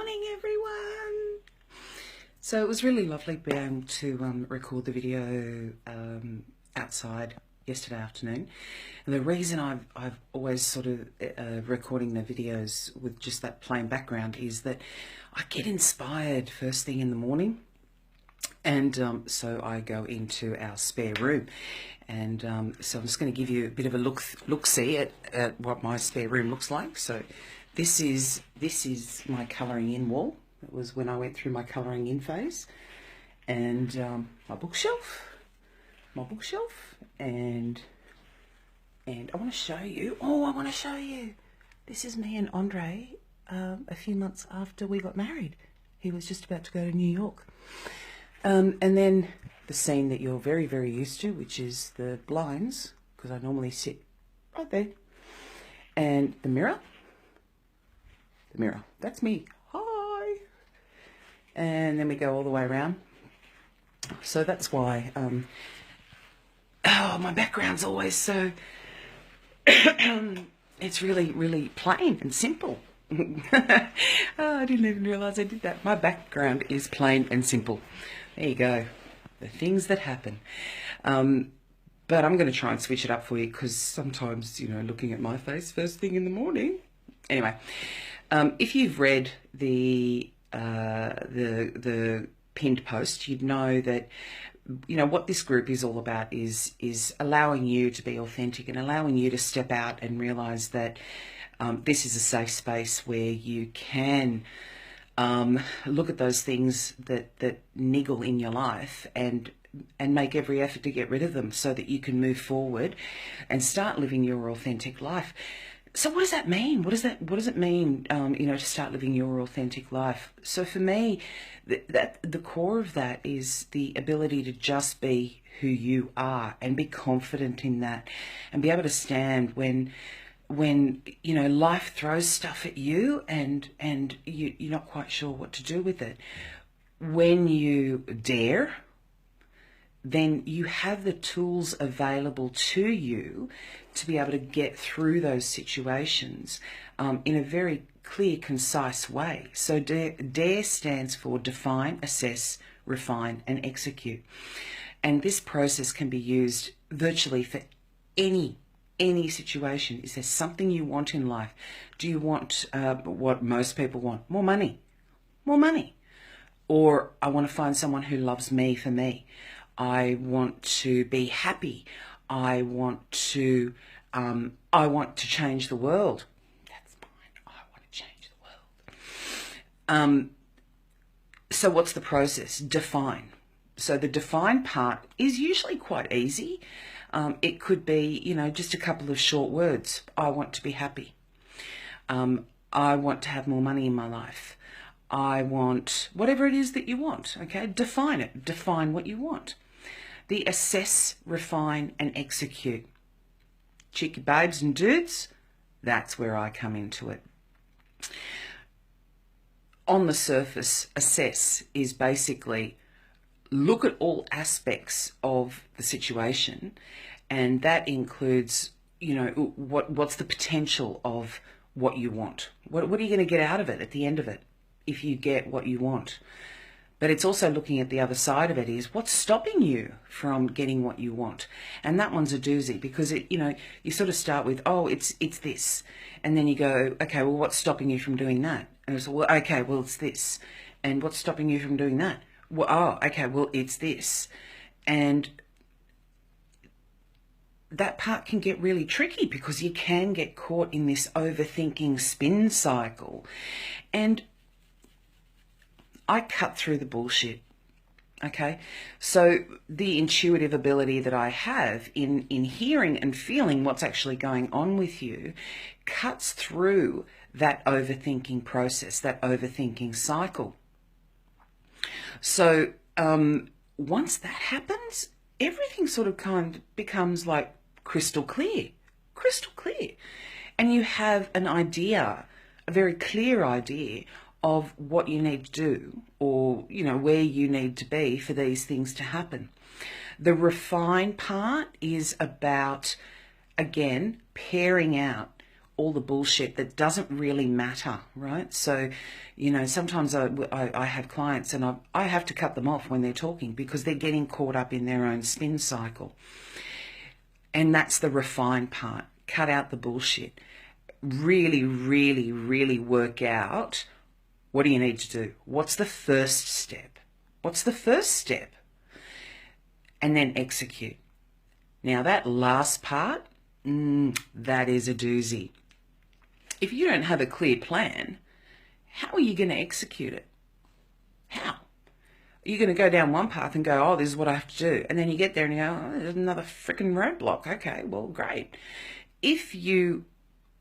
morning, everyone. So it was really lovely being able to record the video outside yesterday afternoon. And the reason I've always sort of recording the videos with just that plain background is that I get inspired first thing in the morning. And so I go into our spare room, and so I'm just going to give you a bit of a look-see at what my spare room looks like. So this is my colouring in wall. It was when I went through my colouring in phase, and my bookshelf, and I want to show you. Oh, I want to show you. This is me and Andre a few months after we got married. He was just about to go to New York. And then the scene that you're very, very used to, which is the blinds, because I normally sit right there. And the mirror. That's me. Hi. And then we go all the way around. So that's why, my background's always so, it's really, really plain and simple. I didn't even realise I did that. My background is plain and simple. There you go. The things that happen. But I'm going to try and switch it up for you, because sometimes, looking at my face first thing in the morning. Anyway, if you've read the pinned post, you'd know that what this group is all about is allowing you to be authentic and allowing you to step out and realise that this is a safe space where you can look at those things that niggle in your life and make every effort to get rid of them, so that you can move forward and start living your authentic life. So what does that mean? What does it mean, to start living your authentic life? So for me, the core of that is the ability to just be who you are and be confident in that, and be able to stand when life throws stuff at you and you're not quite sure what to do with it. When you dare, then you have the tools available to you to be able to get through those situations in a very clear, concise way. So DARE stands for define, assess, refine, and execute. And this process can be used virtually for any situation. Is there something you want in life? Do you want what most people want? More money. Or I want to find someone who loves me for me. I want to be happy. I want to change the world. That's mine. I want to change the world. So what's the process? Define. So the define part is usually quite easy. It could be, just a couple of short words. I want to be happy. I want to have more money in my life. I want whatever it is that you want, okay? Define it. Define what you want. The assess, refine, and execute. Cheeky babes and dudes, that's where I come into it. On the surface, assess is basically look at all aspects of the situation, and that includes, what's the potential of what you want? What are you going to get out of it at the end of it if you get what you want? But it's also looking at the other side of it, is what's stopping you from getting what you want? And that one's a doozy, because you sort of start with, oh, it's this. And then you go, okay, well, what's stopping you from doing that? And it's, well, okay, well, it's this. And what's stopping you from doing that? Well, oh, okay, well, it's this. And that part can get really tricky, because you can get caught in this overthinking spin cycle. And I cut through the bullshit, okay? So the intuitive ability that I have in hearing and feeling what's actually going on with you cuts through that overthinking process, that overthinking cycle. So once that happens, everything sort of kind of becomes like crystal clear. And you have an idea, a very clear idea of what you need to do, or, where you need to be for these things to happen. The refine part is about, again, pairing out all the bullshit that doesn't really matter, right? So, you know, sometimes I have clients and I have to cut them off when they're talking because they're getting caught up in their own spin cycle. And that's the refined part. Cut out the bullshit. Really, really, really work out, what do you need to do? What's the first step? What's the first step? And then execute. Now that last part, that is a doozy. If you don't have a clear plan, how are you going to execute it? How? You're going to go down one path and go, oh, this is what I have to do. And then you get there and you go, oh, there's another freaking roadblock. Okay, well, great. If you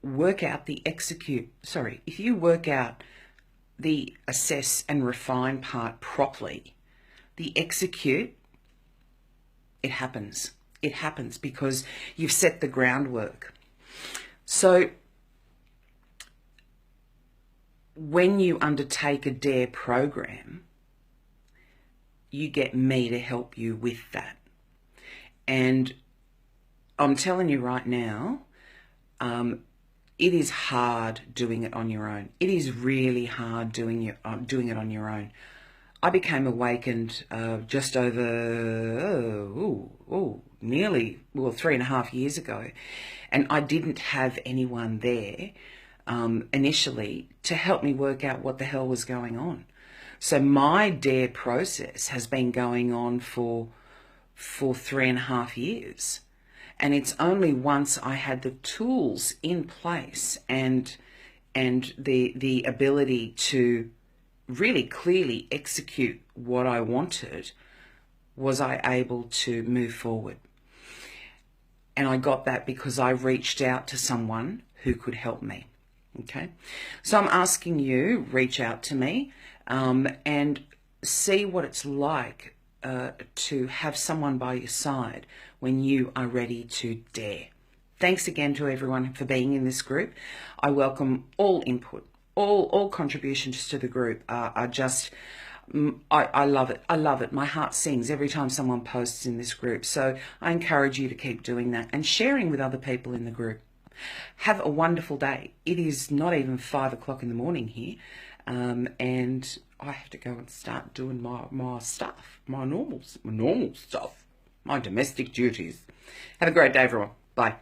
work out the if you work out the assess and refine part properly, the execute, it happens. It happens because you've set the groundwork. So when you undertake a D.A.R.E program, you get me to help you with that. And I'm telling you right now, it is hard doing it on your own. It is really hard doing it on your own. I became awakened just over, nearly 3.5 years ago. And I didn't have anyone there initially to help me work out what the hell was going on. So my D.A.R.E process has been going on for 3.5 years. And it's only once I had the tools in place and the ability to really clearly execute what I wanted was I able to move forward. And I got that because I reached out to someone who could help me. Okay, so I'm asking you, reach out to me and see what it's like to have someone by your side when you are ready to dare. Thanks again to everyone for being in this group. I welcome all input, all contributions to the group are just, I love it. I love it. My heart sings every time someone posts in this group. So I encourage you to keep doing that and sharing with other people in the group. Have a wonderful day. It is not even 5 o'clock in the morning here, and I have to go and start doing my stuff, my normal stuff, my domestic duties. Have a great day, everyone. Bye.